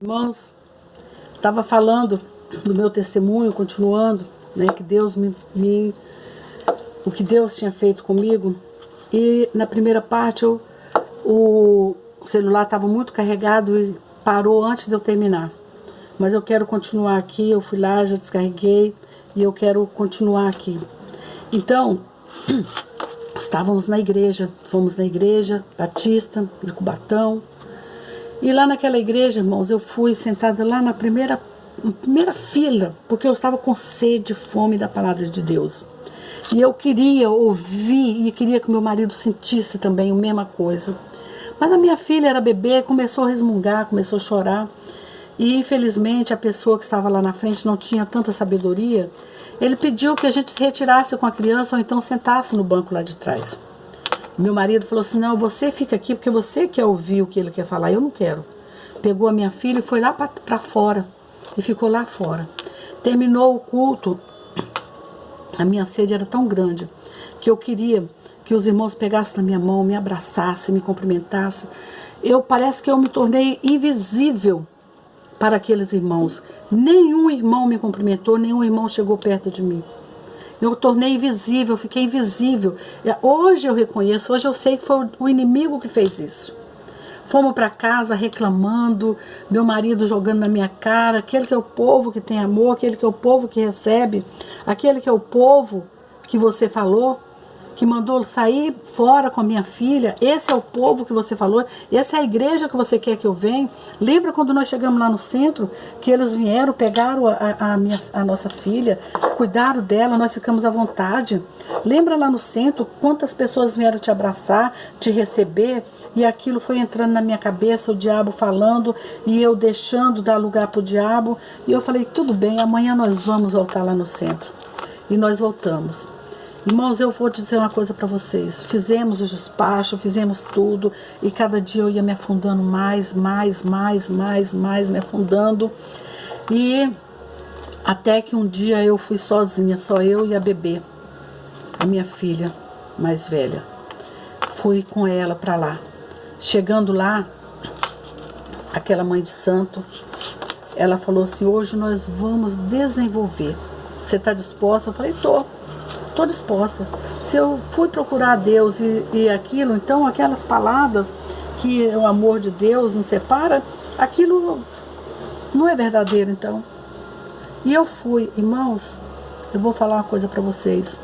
Irmãos, estava falando do meu testemunho, continuando, né, que Deus o que Deus tinha feito comigo. E na primeira parte o celular estava muito carregado e parou antes de eu terminar. Mas eu quero continuar aqui, eu fui lá, já descarreguei e eu quero continuar aqui. Então, estávamos na igreja, fomos na igreja Batista de Cubatão. E lá naquela igreja, irmãos, eu fui sentada lá na primeira fila, porque eu estava com sede e fome da palavra de Deus. E eu queria ouvir e queria que meu marido sentisse também a mesma coisa. Mas a minha filha era bebê, começou a resmungar, começou a chorar. E infelizmente a pessoa que estava lá na frente não tinha tanta sabedoria. Ele pediu que a gente se retirasse com a criança ou então sentasse no banco lá de trás. Meu marido falou assim, não, você fica aqui porque você quer ouvir o que ele quer falar, eu não quero. Pegou a minha filha e foi lá para fora e ficou lá fora. Terminou o culto, a minha sede era tão grande que eu queria que os irmãos pegassem na minha mão, me abraçassem, me cumprimentassem. Parece que eu me tornei invisível para aqueles irmãos. Nenhum irmão me cumprimentou, nenhum irmão chegou perto de mim. Eu tornei invisível, fiquei invisível. Hoje eu reconheço, hoje eu sei que foi o inimigo que fez isso. Fomos para casa reclamando, meu marido jogando na minha cara, aquele que é o povo que tem amor, aquele que é o povo que recebe, aquele que é o povo que você falou, que mandou sair fora com a minha filha, esse é o povo que você falou, essa é a igreja que você quer que eu venha. Lembra quando nós chegamos lá no centro, que eles vieram, pegaram a nossa filha, cuidaram dela, nós ficamos à vontade. Lembra lá no centro, quantas pessoas vieram te abraçar, te receber, e aquilo foi entrando na minha cabeça, o diabo falando, e eu deixando dar lugar para o diabo, e eu falei, tudo bem, amanhã nós vamos voltar lá no centro. E nós voltamos. Irmãos, eu vou te dizer uma coisa para vocês. Fizemos o despacho, fizemos tudo. E cada dia eu ia me afundando mais, me afundando. E até que um dia eu fui sozinha, só eu e a bebê. A minha filha mais velha. Fui com ela para lá. Chegando lá, aquela mãe de santo, ela falou assim, hoje nós vamos desenvolver. Você está disposta? Eu falei, estou disposta. Se eu fui procurar a Deus e aquilo, então aquelas palavras que o amor de Deus nos separa, aquilo não é verdadeiro, então. E eu fui, irmãos, eu vou falar uma coisa para vocês.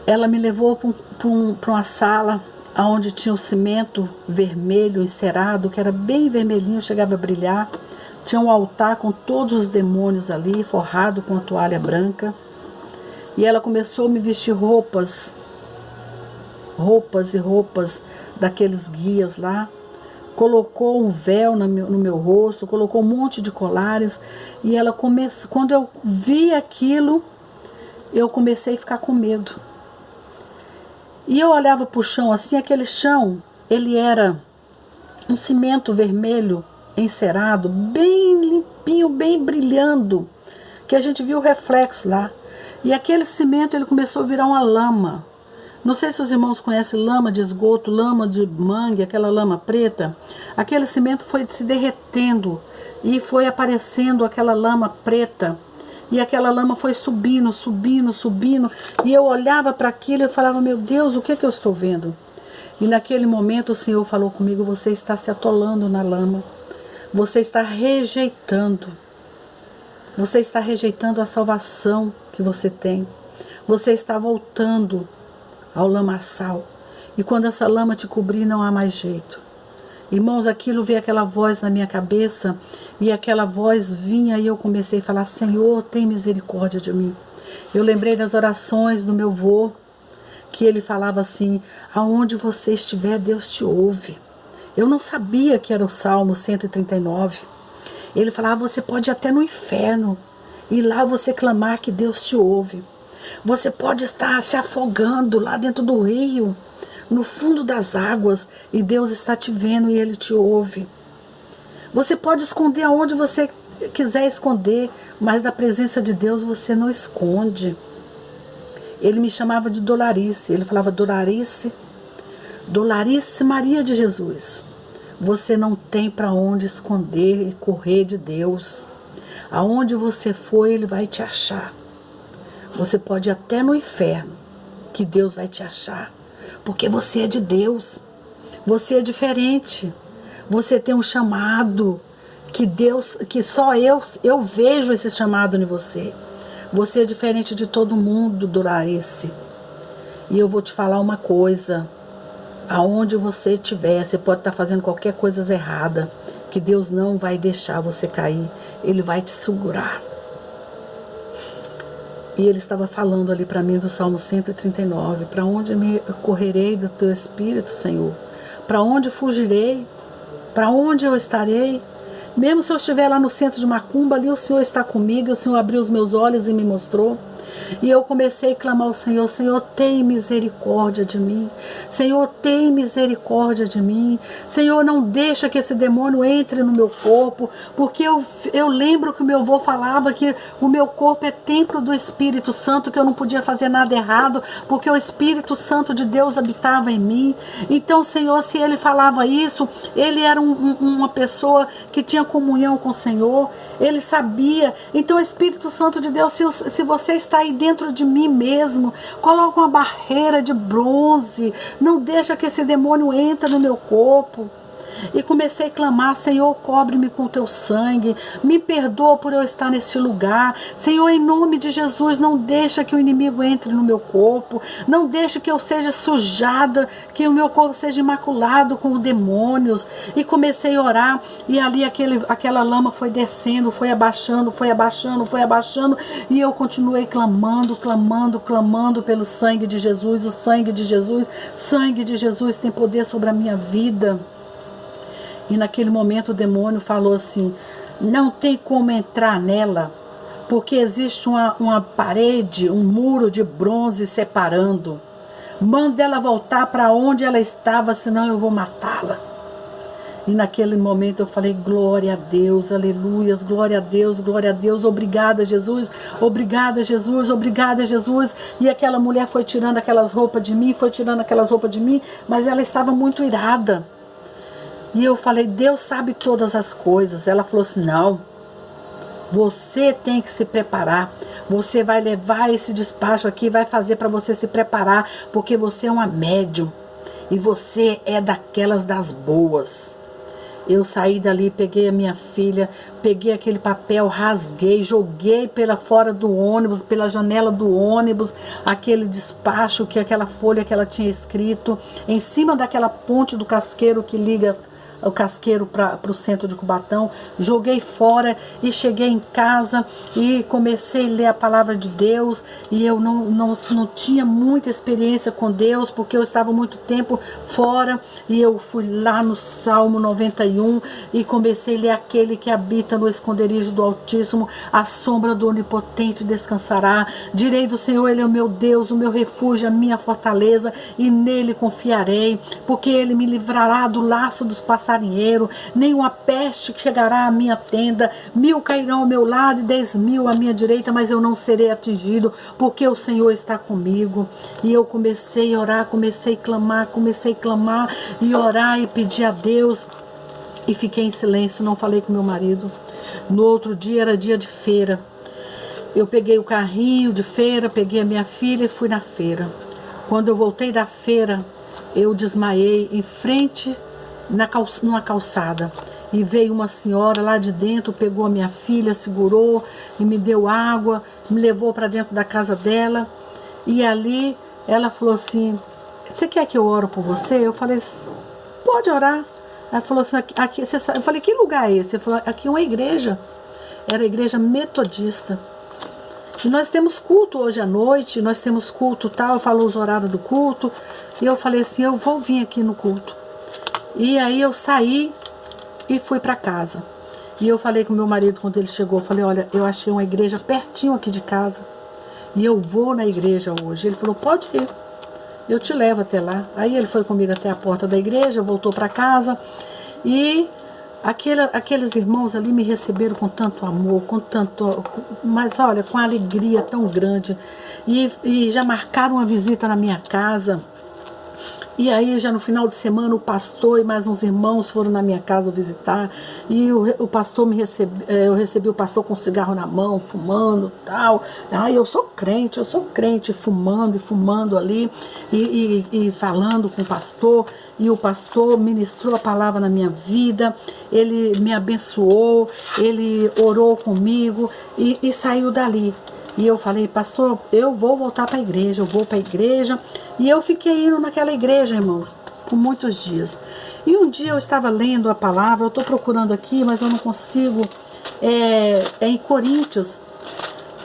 Ela me levou para uma sala onde tinha o cimento vermelho encerado, que era bem vermelhinho, chegava a brilhar. Tinha um altar com todos os demônios ali, forrado com a toalha branca. E ela começou a me vestir roupas daqueles guias lá. Colocou um véu no meu rosto, colocou um monte de colares. E ela começou, quando eu vi aquilo, eu comecei a ficar com medo. E eu olhava para o chão assim, aquele chão, ele era um cimento vermelho, encerado, bem limpinho, bem brilhando, que a gente viu o reflexo lá. E aquele cimento ele começou a virar uma lama. Não sei se os irmãos conhecem lama de esgoto, lama de mangue, aquela lama preta. Aquele cimento foi se derretendo e foi aparecendo aquela lama preta. E aquela lama foi subindo. E eu olhava para aquilo e falava, meu Deus, o que é que eu estou vendo? E naquele momento o Senhor falou comigo, você está se atolando na lama. Você está rejeitando a salvação que você tem. Você está voltando ao lamaçal. E quando essa lama te cobrir, não há mais jeito. Irmãos, aquilo veio aquela voz na minha cabeça, e aquela voz vinha e eu comecei a falar, Senhor, tem misericórdia de mim. Eu lembrei das orações do meu avô, que ele falava assim, aonde você estiver, Deus te ouve. Eu não sabia que era o Salmo 139. Ele falava, você pode ir até no inferno e lá você clamar que Deus te ouve. Você pode estar se afogando lá dentro do rio, no fundo das águas, e Deus está te vendo e Ele te ouve. Você pode esconder aonde você quiser esconder, mas da presença de Deus você não esconde. Ele me chamava de Dolarice. Ele falava, Dolarice Maria de Jesus. Você não tem para onde esconder e correr de Deus. Aonde você for, Ele vai te achar. Você pode ir até no inferno, que Deus vai te achar. Porque você é de Deus. Você é diferente. Você tem um chamado que Deus, que só eu vejo esse chamado em você. Você é diferente de todo mundo, Doralice. E eu vou te falar uma coisa. Aonde você estiver, você pode estar fazendo qualquer coisa errada, que Deus não vai deixar você cair. Ele vai te segurar. E ele estava falando ali para mim do Salmo 139. Para onde me correrei do teu Espírito, Senhor? Para onde fugirei? Para onde eu estarei? Mesmo se eu estiver lá no centro de Macumba, ali o Senhor está comigo, o Senhor abriu os meus olhos e me mostrou. E eu comecei a clamar ao Senhor: Senhor, tem misericórdia de mim. Senhor, tem misericórdia de mim. Senhor, não deixa que esse demônio entre no meu corpo, porque eu lembro que o meu avô falava que o meu corpo é templo do Espírito Santo, que eu não podia fazer nada errado, porque o Espírito Santo de Deus habitava em mim. Então, Senhor, se ele falava isso, ele era uma pessoa que tinha comunhão com o Senhor, ele sabia. Então, o Espírito Santo de Deus, se você está aí dentro de mim mesmo, coloca uma barreira de bronze, não deixa que esse demônio entre no meu corpo. E comecei a clamar: Senhor, cobre-me com teu sangue, me perdoa por eu estar neste lugar. Senhor, em nome de Jesus, não deixa que o inimigo entre no meu corpo, não deixa que eu seja sujada, que o meu corpo seja imaculado com demônios. E comecei a orar, e ali aquela lama foi descendo, foi abaixando, foi abaixando, foi abaixando, e eu continuei clamando, clamando, clamando pelo sangue de Jesus. O sangue de Jesus tem poder sobre a minha vida. E naquele momento o demônio falou assim: não tem como entrar nela, porque existe uma parede, um muro de bronze separando. Manda ela voltar para onde ela estava, senão eu vou matá-la. E naquele momento eu falei: glória a Deus, aleluias, glória a Deus, obrigada Jesus, obrigada Jesus, obrigada Jesus. E aquela mulher foi tirando aquelas roupas de mim, mas ela estava muito irada. E eu falei: Deus sabe todas as coisas. Ela falou assim: não, você tem que se preparar. Você vai levar esse despacho aqui, vai fazer para você se preparar, porque você é uma médium e você é daquelas das boas. Eu saí dali, peguei a minha filha, peguei aquele papel, rasguei, joguei pela fora do ônibus, pela janela do ônibus, aquele despacho, aquela folha que ela tinha escrito, em cima daquela ponte do casqueiro que liga o casqueiro para o centro de Cubatão. Joguei fora e cheguei em casa e comecei a ler a palavra de Deus. E eu não tinha muita experiência com Deus, porque eu estava muito tempo fora. E eu fui lá no Salmo 91 e comecei a ler: aquele que habita no esconderijo do Altíssimo, a sombra do Onipotente descansará. Direi do Senhor: Ele é o meu Deus, o meu refúgio, a minha fortaleza, e nele confiarei, porque Ele me livrará do laço dos passarinheiros, nenhuma peste chegará à minha tenda. 1000 cairão ao meu lado e 10.000 à minha direita, mas eu não serei atingido, porque o Senhor está comigo. E eu comecei a orar, comecei a clamar e orar e pedir a Deus. E fiquei em silêncio, não falei com meu marido. No outro dia era dia de feira. Eu peguei o carrinho de feira, peguei a minha filha e fui na feira. Quando eu voltei da feira, eu desmaiei em frente numa calçada, e veio uma senhora lá de dentro, pegou a minha filha, segurou e me deu água, me levou para dentro da casa dela. E ali ela falou assim: você quer que eu oro por você? Eu falei: pode orar. Ela falou assim: aqui, você sabe? Eu falei: que lugar é esse? Ela falou: aqui é uma igreja. Era a igreja metodista. E nós temos culto hoje à noite, nós temos culto tal. Falou os horários do culto. E eu falei assim: eu vou vir aqui no culto. E aí eu saí e fui para casa. E eu falei com meu marido quando ele chegou, eu falei: olha, eu achei uma igreja pertinho aqui de casa, e eu vou na igreja hoje. Ele falou: pode ir, eu te levo até lá. Aí ele foi comigo até a porta da igreja, voltou para casa, e aqueles irmãos ali me receberam com tanto amor, mas olha, com alegria tão grande, e já marcaram uma visita na minha casa. E aí, já no final de semana, o pastor e mais uns irmãos foram na minha casa visitar. E o pastor eu recebi o pastor com um cigarro na mão, fumando tal. Ai, eu sou crente, fumando e fumando ali. E falando com o pastor. E o pastor ministrou a palavra na minha vida. Ele me abençoou, ele orou comigo e saiu dali. E eu falei, pastor, eu vou voltar para a igreja, eu vou para a igreja. E eu fiquei indo naquela igreja, irmãos, por muitos dias. E um dia eu estava lendo a palavra, eu estou procurando aqui, mas eu não consigo. É em Coríntios,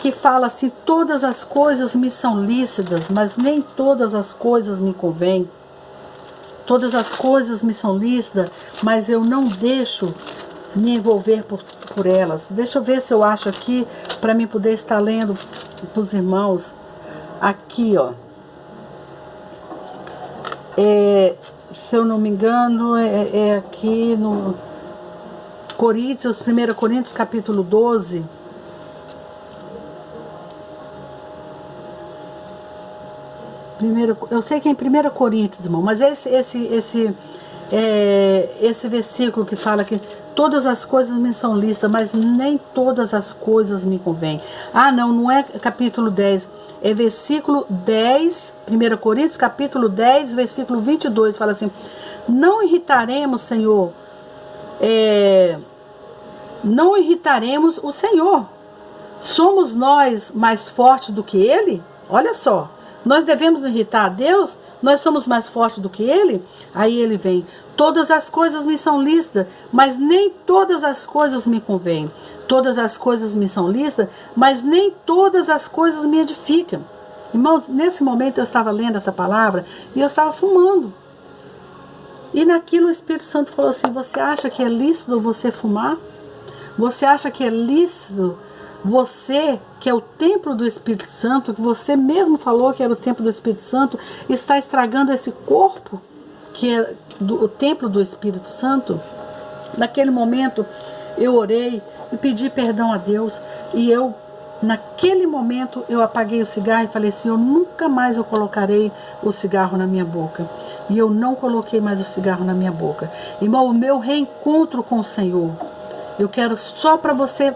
que fala assim, todas as coisas me são lícitas, mas nem todas as coisas me convêm. Todas as coisas me são lícitas, mas eu não deixo me envolver por elas. Deixa eu ver se eu acho aqui, para mim poder estar lendo para os irmãos. Aqui, ó. Se eu não me engano, é aqui no Coríntios, 1 Coríntios capítulo 12. Eu sei que é em 1 Coríntios, irmão, mas esse versículo que fala que todas as coisas me são lícitas, mas nem todas as coisas me convêm. Ah, não é capítulo 10, é versículo 10, 1 Coríntios capítulo 10, versículo 22, fala assim, não irritaremos, Senhor, não irritaremos o Senhor. Somos nós mais fortes do que Ele? Olha só, nós devemos irritar a Deus? Nós somos mais fortes do que Ele? Aí ele vem, todas as coisas me são lícitas, mas nem todas as coisas me convêm. Todas as coisas me são lícitas, mas nem todas as coisas me edificam. Irmãos, nesse momento eu estava lendo essa palavra e eu estava fumando. E naquilo o Espírito Santo falou assim, você acha que é lícito você fumar? Você acha que é lícito você, que é o templo do Espírito Santo, que você mesmo falou que era o templo do Espírito Santo, está estragando esse corpo, que é o templo do Espírito Santo? Naquele momento, eu orei e pedi perdão a Deus. E naquele momento, eu apaguei o cigarro e falei assim, eu nunca mais eu colocarei o cigarro na minha boca. E eu não coloquei mais o cigarro na minha boca. Irmão, o meu reencontro com o Senhor, eu quero só para você,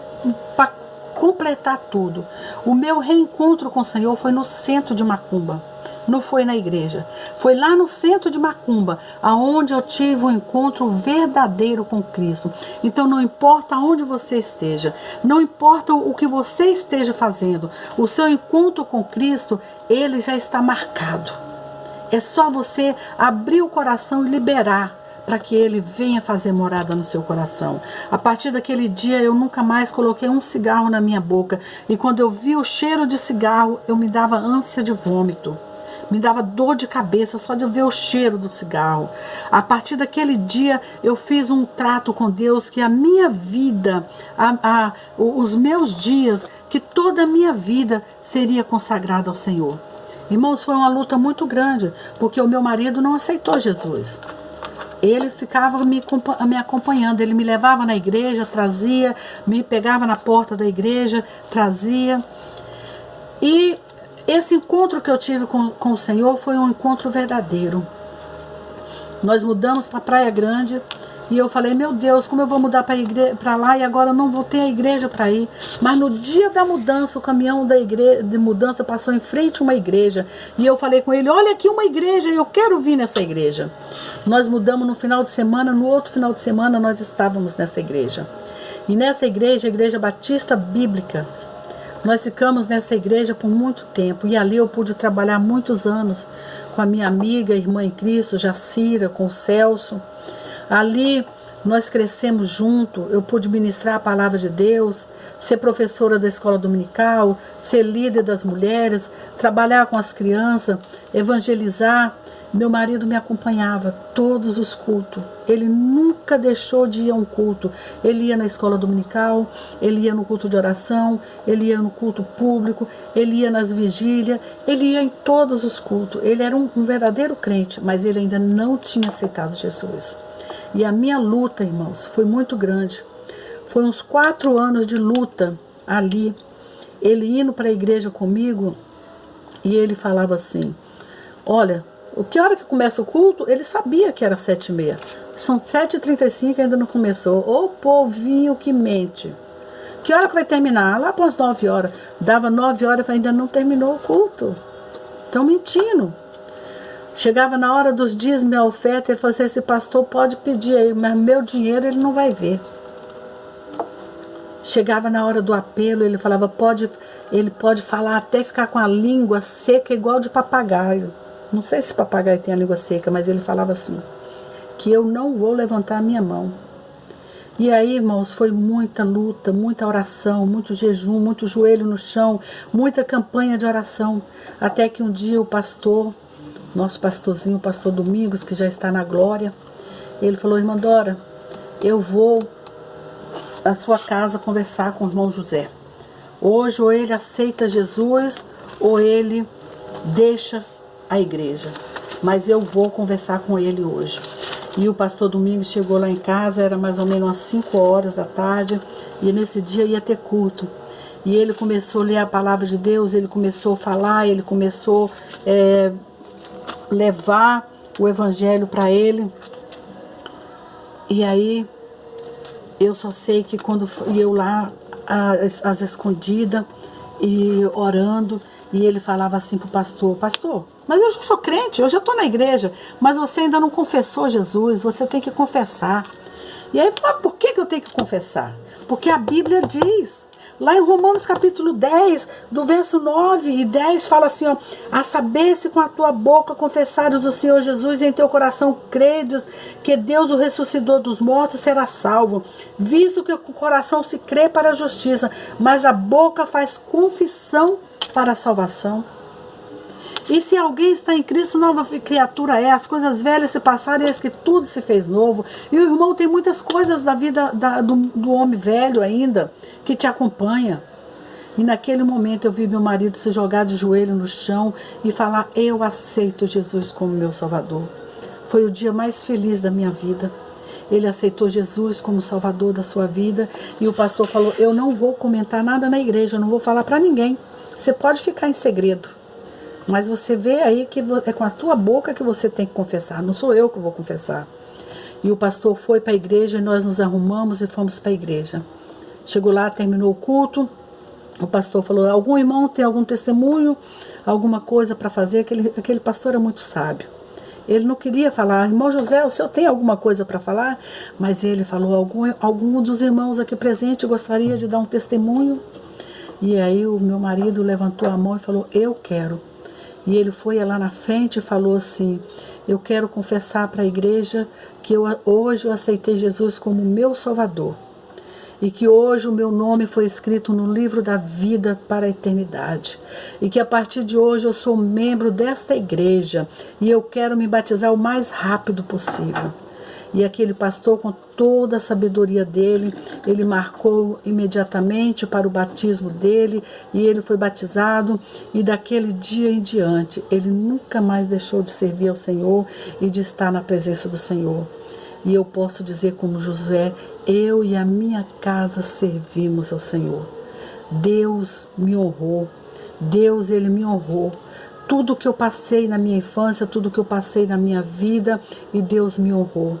para completar tudo. O meu reencontro com o Senhor foi no centro de Macumba. Não foi na igreja. Foi lá no centro de Macumba, aonde eu tive um encontro verdadeiro com Cristo. Então não importa onde você esteja, não importa o que você esteja fazendo, o seu encontro com Cristo, ele já está marcado. É só você abrir o coração e liberar, para que ele venha fazer morada no seu coração. A partir daquele dia eu nunca mais coloquei um cigarro na minha boca. E quando eu vi o cheiro de cigarro, eu me dava ânsia de vômito. Me dava dor de cabeça só de ver o cheiro do cigarro. A partir daquele dia eu fiz um trato com Deus que a minha vida, os meus dias, que toda a minha vida seria consagrada ao Senhor. Irmãos, foi uma luta muito grande, porque o meu marido não aceitou Jesus. Ele ficava me acompanhando, ele me levava na igreja, trazia, me pegava na porta da igreja, trazia. E esse encontro que eu tive com o Senhor foi um encontro verdadeiro. Nós mudamos para Praia Grande e eu falei, meu Deus, como eu vou mudar para lá e agora eu não vou ter a igreja para ir. Mas no dia da mudança, o caminhão de mudança passou em frente a uma igreja. E eu falei com ele, olha aqui uma igreja, eu quero vir nessa igreja. Nós mudamos no final de semana, no outro final de semana nós estávamos nessa igreja. E nessa igreja, a Igreja Batista Bíblica, nós ficamos nessa igreja por muito tempo. E ali eu pude trabalhar muitos anos com a minha amiga, irmã em Cristo, Jacira, com o Celso. Ali nós crescemos junto, eu pude ministrar a palavra de Deus, ser professora da escola dominical, ser líder das mulheres, trabalhar com as crianças, evangelizar. Meu marido me acompanhava todos os cultos. Ele nunca deixou de ir a um culto. Ele ia na escola dominical, ele ia no culto de oração, ele ia no culto público, ele ia nas vigílias, ele ia em todos os cultos. Ele era um verdadeiro crente, mas ele ainda não tinha aceitado Jesus. E a minha luta, irmãos, foi muito grande. Foi uns 4 anos de luta ali. Ele indo para a igreja comigo e ele falava assim, olha, Que hora que começa o culto? Ele sabia que era 7h30. São 7h35 e ainda não começou. Ô povinho que mente. Que hora que vai terminar? Lá para as 9 horas. Dava 9 horas e ainda não terminou o culto. Estão mentindo. Chegava na hora dos dias, minha oferta, ele falou assim, esse pastor pode pedir aí, mas meu dinheiro ele não vai ver. Chegava na hora do apelo, ele falava, ele pode falar até ficar com a língua seca igual de papagaio. Não sei se papagaio tem a língua seca, mas ele falava assim, que eu não vou levantar a minha mão. E aí, irmãos, foi muita luta, muita oração, muito jejum, muito joelho no chão, muita campanha de oração. Até que um dia o pastor, nosso pastorzinho, o pastor Domingos, que já está na glória, ele falou, irmã Dora, eu vou à sua casa conversar com o irmão José. Hoje ou ele aceita Jesus ou ele deixa a igreja. Mas eu vou conversar com ele hoje. E o pastor Domingos chegou lá em casa, era mais ou menos umas 5 horas da tarde, e nesse dia ia ter culto. E ele começou a ler a palavra de Deus, ele começou a falar, ele começou levar o evangelho para ele. E aí, eu só sei que quando eu lá, às escondidas, e orando, e ele falava assim pro pastor, pastor, mas eu já sou crente, eu já estou na igreja, mas você ainda não confessou Jesus, você tem que confessar. E aí, mas por que eu tenho que confessar? Porque a Bíblia diz, lá em Romanos capítulo 10, do verso 9 e 10, fala assim, ó, a saber se com a tua boca confessares o Senhor Jesus e em teu coração credes que Deus o ressuscitou dos mortos, será salvo. Visto que com o coração se crê para a justiça, mas a boca faz confissão para a salvação. E se alguém está em Cristo, nova criatura é, as coisas velhas se passaram e eis que tudo se fez novo. E o irmão tem muitas coisas da vida do homem velho ainda, que te acompanha. E naquele momento eu vi meu marido se jogar de joelho no chão e falar, eu aceito Jesus como meu Salvador. Foi o dia mais feliz da minha vida. Ele aceitou Jesus como Salvador da sua vida. E o pastor falou, eu não vou comentar nada na igreja, eu não vou falar para ninguém. Você pode ficar em segredo. Mas você vê aí que é com a tua boca que você tem que confessar, não sou eu que vou confessar. E o pastor foi para a igreja e nós nos arrumamos e fomos para a igreja. Chegou lá, terminou o culto, o pastor falou, algum irmão tem algum testemunho, alguma coisa para fazer? Aquele pastor é muito sábio. Ele não queria falar, irmão José, o senhor tem alguma coisa para falar? Mas ele falou, algum dos irmãos aqui presente gostaria de dar um testemunho? E aí o meu marido levantou a mão e falou, eu quero. E ele foi lá na frente e falou assim, eu quero confessar para a igreja que hoje eu aceitei Jesus como meu Salvador. E que hoje o meu nome foi escrito no livro da vida para a eternidade. E que a partir de hoje eu sou membro desta igreja. E eu quero me batizar o mais rápido possível. E aquele pastor, com toda a sabedoria dele, ele marcou imediatamente para o batismo dele, e ele foi batizado, e daquele dia em diante, ele nunca mais deixou de servir ao Senhor e de estar na presença do Senhor. E eu posso dizer como José, eu e a minha casa servimos ao Senhor. Deus me honrou, Deus ele me honrou. Tudo que eu passei na minha infância, tudo que eu passei na minha vida, e Deus me honrou.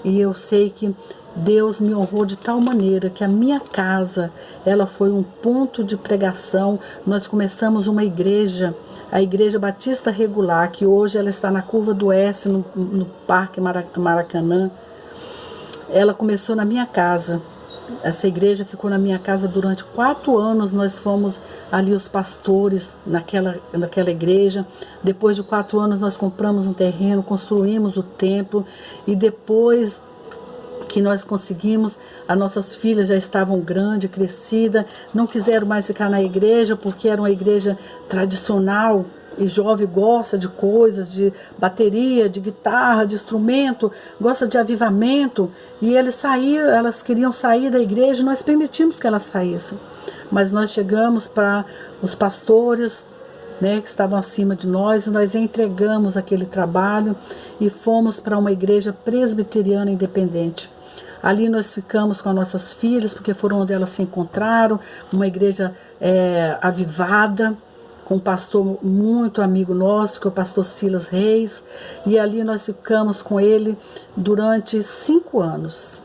E eu sei que Deus me honrou de tal maneira que a minha casa, ela foi um ponto de pregação. Nós começamos uma igreja, a Igreja Batista Regular, que hoje ela está na Curva do S, no Parque Maracanã. Ela começou na minha casa. Essa igreja ficou na minha casa durante 4 anos. Nós fomos ali os pastores naquela igreja. Depois de 4 anos nós compramos um terreno, construímos o templo. E depois que nós conseguimos, as nossas filhas já estavam grandes, crescidas, não quiseram mais ficar na igreja porque era uma igreja tradicional. E jovem gosta de coisas, de bateria, de guitarra, de instrumento, gosta de avivamento. E elas queriam sair da igreja e nós permitimos que elas saíssem. Mas nós chegamos para os pastores, né, que estavam acima de nós, e nós entregamos aquele trabalho e fomos para uma igreja presbiteriana independente. Ali nós ficamos com as nossas filhas, porque foram onde elas se encontraram, uma igreja avivada, com um pastor muito amigo nosso, que é o pastor Silas Reis, e ali nós ficamos com ele durante 5 anos,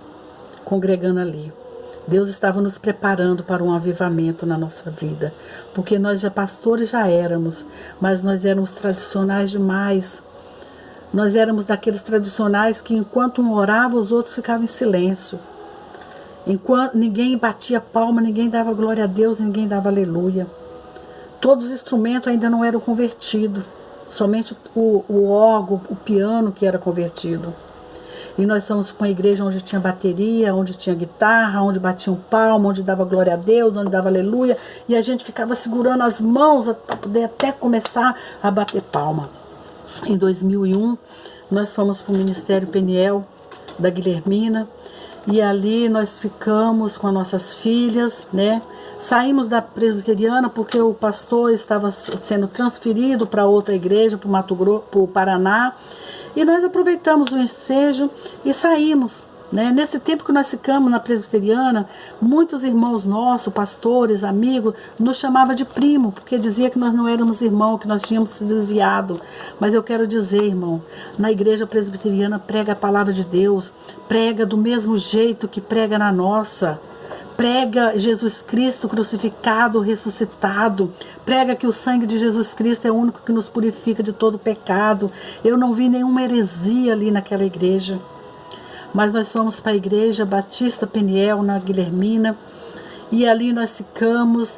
congregando ali. Deus estava nos preparando para um avivamento na nossa vida, porque nós já pastores já éramos, mas nós éramos tradicionais demais. Nós éramos daqueles tradicionais que enquanto um orava, os outros ficavam em silêncio. Enquanto ninguém batia palma, ninguém dava glória a Deus, ninguém dava aleluia. Todos os instrumentos ainda não eram convertidos, somente o órgão, o piano que era convertido. E nós estamos com a igreja onde tinha bateria, onde tinha guitarra, onde batiam palma, onde dava glória a Deus, onde dava aleluia. E a gente ficava segurando as mãos para poder até começar a bater palma. Em 2001, nós fomos para o Ministério Peniel da Guilhermina. E ali nós ficamos com as nossas filhas, né? Saímos da presbiteriana porque o pastor estava sendo transferido para outra igreja, para o Mato Grosso, para o Paraná. E nós aproveitamos o ensejo e saímos, né? Nesse tempo que nós ficamos na presbiteriana, muitos irmãos nossos, pastores, amigos, nos chamavam de primo, porque dizia que nós não éramos irmãos, que nós tínhamos se desviado. Mas eu quero dizer, irmão, na igreja presbiteriana prega a palavra de Deus, prega do mesmo jeito que prega na nossa. Prega Jesus Cristo crucificado, ressuscitado. Prega que o sangue de Jesus Cristo é o único que nos purifica de todo pecado. Eu não vi nenhuma heresia ali naquela igreja. Mas nós fomos para a igreja Batista Peniel, na Guilhermina. E ali nós ficamos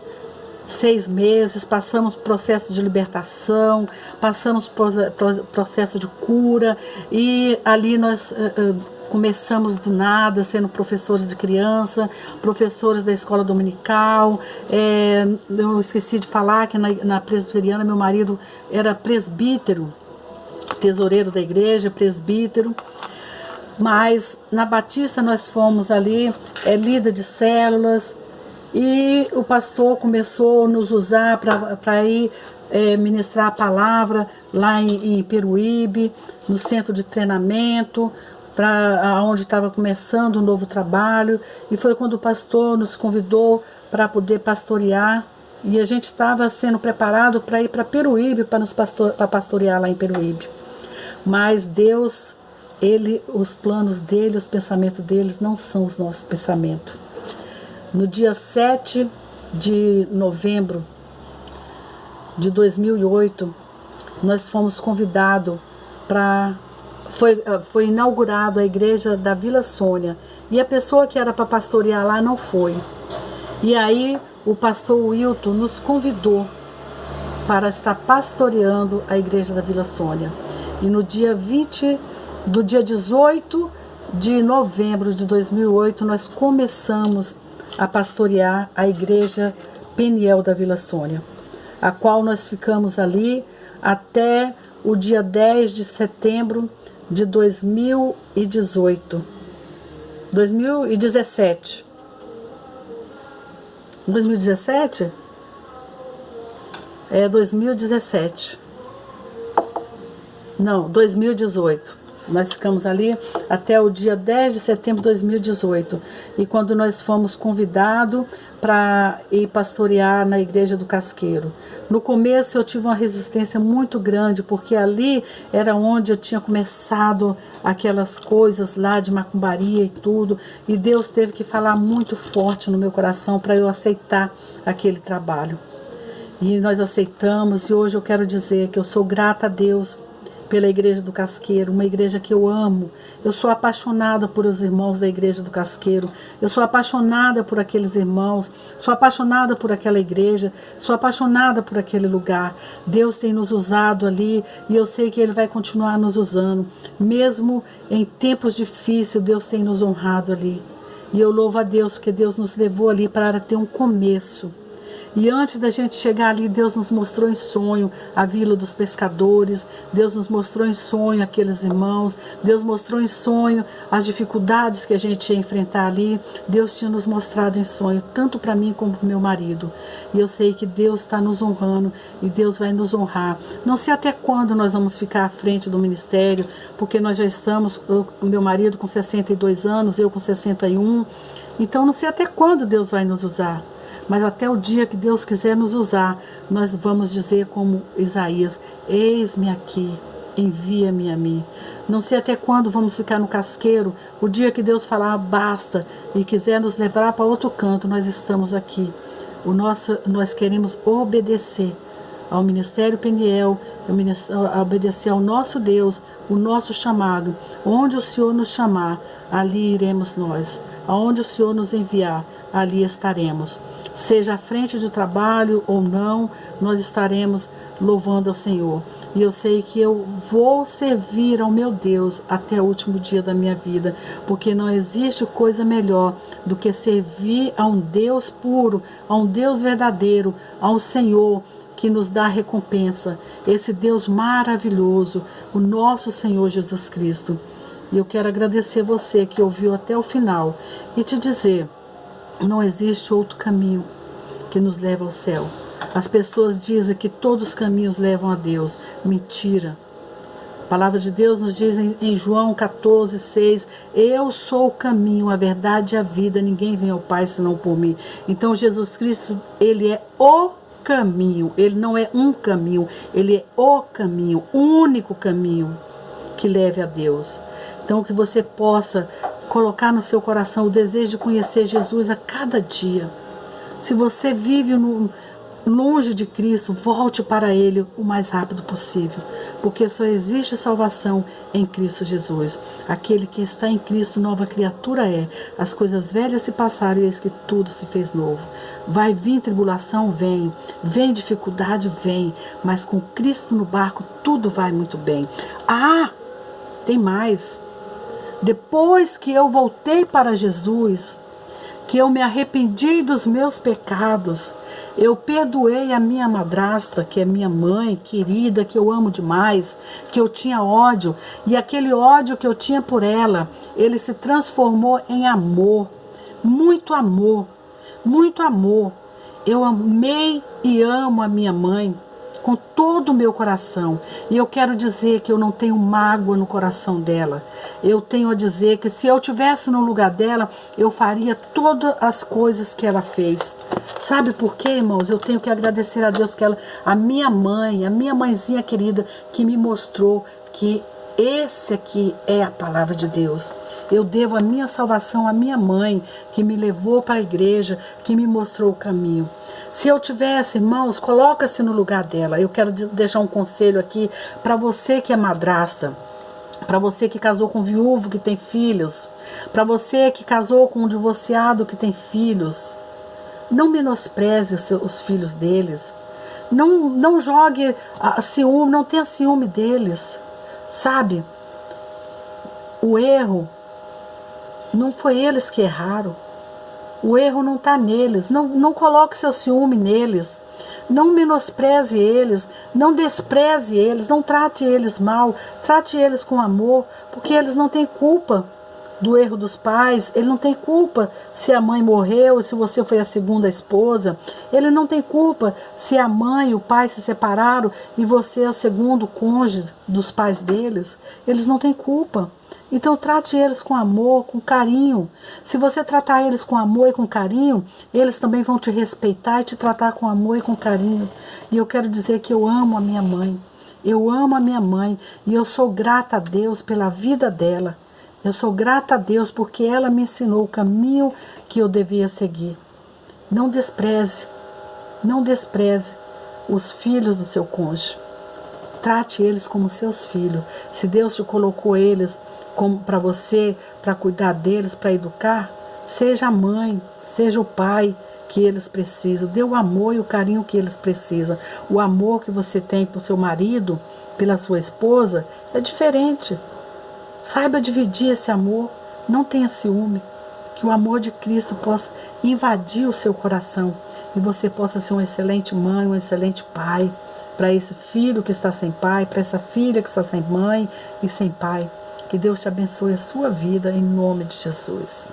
6 meses, passamos processo de libertação, passamos processo de cura. E ali nós começamos do nada, sendo professores de criança, professores da escola dominical. Eu esqueci de falar que na presbiteriana meu marido era presbítero, tesoureiro da igreja, presbítero. Mas na Batista nós fomos ali, líder de células, e o pastor começou a nos usar para ir ministrar a palavra lá em Peruíbe, no centro de treinamento, onde estava começando um novo trabalho. E foi quando o pastor nos convidou para poder pastorear, e a gente estava sendo preparado para ir para Peruíbe, para pastorear lá em Peruíbe. Mas Deus, os planos dele, os pensamentos deles não são os nossos pensamentos. No dia 7 de novembro de 2008, nós fomos convidados para... Foi inaugurado a igreja da Vila Sônia, e a pessoa que era para pastorear lá não foi. E aí o pastor Wilton nos convidou para estar pastoreando a igreja da Vila Sônia. E no dia 18 de novembro de 2008, nós começamos a pastorear a igreja Peniel da Vila Sônia, a qual nós ficamos ali até o dia 10 de setembro de 2018. 2017. 2017? 2017. Não, 2018. Nós ficamos ali até o dia 10 de setembro de 2018. E quando nós fomos convidados para ir pastorear na igreja do Casqueiro. No começo eu tive uma resistência muito grande, porque ali era onde eu tinha começado aquelas coisas lá de macumbaria e tudo. E Deus teve que falar muito forte no meu coração para eu aceitar aquele trabalho. E nós aceitamos, e hoje eu quero dizer que eu sou grata a Deus pela igreja do Casqueiro, uma igreja que eu amo. Eu sou apaixonada por os irmãos da igreja do Casqueiro, eu sou apaixonada por aqueles irmãos, sou apaixonada por aquela igreja, sou apaixonada por aquele lugar. Deus tem nos usado ali, e eu sei que Ele vai continuar nos usando, mesmo em tempos difíceis. Deus tem nos honrado ali, e eu louvo a Deus porque Deus nos levou ali para ter um começo. E antes da gente chegar ali, Deus nos mostrou em sonho a Vila dos Pescadores, Deus nos mostrou em sonho aqueles irmãos, Deus mostrou em sonho as dificuldades que a gente ia enfrentar ali. Deus tinha nos mostrado em sonho, tanto para mim como para o meu marido. E eu sei que Deus está nos honrando, e Deus vai nos honrar. Não sei até quando nós vamos ficar à frente do ministério, porque nós já estamos, o meu marido com 62 anos, eu com 61. Então não sei até quando Deus vai nos usar. mas até o dia que Deus quiser nos usar, nós vamos dizer como Isaías: eis-me aqui, envia-me a mim. Não sei até quando vamos ficar no casqueiro. O dia que Deus falar basta e quiser nos levar para outro canto, nós estamos aqui. Nós queremos obedecer ao Ministério Peniel, obedecer ao nosso Deus, o nosso chamado. Onde o Senhor nos chamar, ali iremos nós. Aonde o Senhor nos enviar, ali estaremos. Seja à frente de trabalho ou não, nós estaremos louvando ao Senhor. E eu sei que eu vou servir ao meu Deus até o último dia da minha vida, porque não existe coisa melhor do que servir a um Deus puro, a um Deus verdadeiro, ao Senhor que nos dá recompensa, esse Deus maravilhoso, o nosso Senhor Jesus Cristo. E eu quero agradecer você que ouviu até o final e te dizer: não existe outro caminho que nos leva ao céu. As pessoas dizem que todos os caminhos levam a Deus. Mentira. A palavra de Deus nos diz em João 14:6: eu sou o caminho, a verdade e a vida. Ninguém vem ao Pai senão por mim. Então Jesus Cristo, Ele é o caminho. Ele não é um caminho. Ele é o caminho, o único caminho que leve a Deus. Então que você possa colocar no seu coração o desejo de conhecer Jesus a cada dia. Se você vive longe de Cristo, volte para Ele o mais rápido possível, porque só existe salvação em Cristo Jesus. Aquele que está em Cristo, nova criatura é. As coisas velhas se passaram e eis que tudo se fez novo. Vai vir tribulação? Vem. Vem dificuldade? Vem. Mas com Cristo no barco, tudo vai muito bem. Ah, tem mais. Depois que eu voltei para Jesus, que eu me arrependi dos meus pecados, eu perdoei a minha madrasta, que é minha mãe querida, que eu amo demais, que eu tinha ódio, e aquele ódio que eu tinha por ela, ele se transformou em amor, muito amor, muito amor. Eu amei e amo a minha mãe com todo o meu coração. E eu quero dizer que eu não tenho mágoa no coração dela. Eu tenho a dizer que se eu estivesse no lugar dela, eu faria todas as coisas que ela fez. Sabe por quê, irmãos? Eu tenho que agradecer a Deus que a minha mãe, a minha mãezinha querida, que me mostrou que esse aqui é a palavra de Deus. Eu devo a minha salvação à minha mãe, que me levou para a igreja, que me mostrou o caminho. Se eu tivesse, irmãos, coloca-se no lugar dela. Eu quero deixar um conselho aqui para você que é madrasta, para você que casou com um viúvo que tem filhos, para você que casou com um divorciado que tem filhos. Não menospreze os filhos deles. Não jogue ciúme, não tenha ciúme deles. Sabe? O erro não foi eles que erraram. O erro não está neles. Não coloque seu ciúme neles. Não menospreze eles. Não despreze eles. Não trate eles mal. Trate eles com amor. Porque eles não têm culpa do erro dos pais. Ele não tem culpa se a mãe morreu e se você foi a segunda esposa. Ele não tem culpa se a mãe e o pai se separaram e você é o segundo cônjuge dos pais deles. Eles não têm culpa. Então trate eles com amor, com carinho. Se você tratar eles com amor e com carinho, eles também vão te respeitar e te tratar com amor e com carinho. E eu quero dizer que eu amo a minha mãe. Eu amo a minha mãe e eu sou grata a Deus pela vida dela. Eu sou grata a Deus porque ela me ensinou o caminho que eu devia seguir. Não despreze os filhos do seu cônjuge. Trate eles como seus filhos. Se Deus te colocou eles para você, para cuidar deles, para educar, seja a mãe, seja o pai que eles precisam. Dê o amor e o carinho que eles precisam. O amor que você tem por seu marido, pela sua esposa, é diferente. Saiba dividir esse amor, não tenha ciúme, que o amor de Cristo possa invadir o seu coração e você possa ser uma excelente mãe, um excelente pai para esse filho que está sem pai, para essa filha que está sem mãe e sem pai. Que Deus te abençoe a sua vida em nome de Jesus.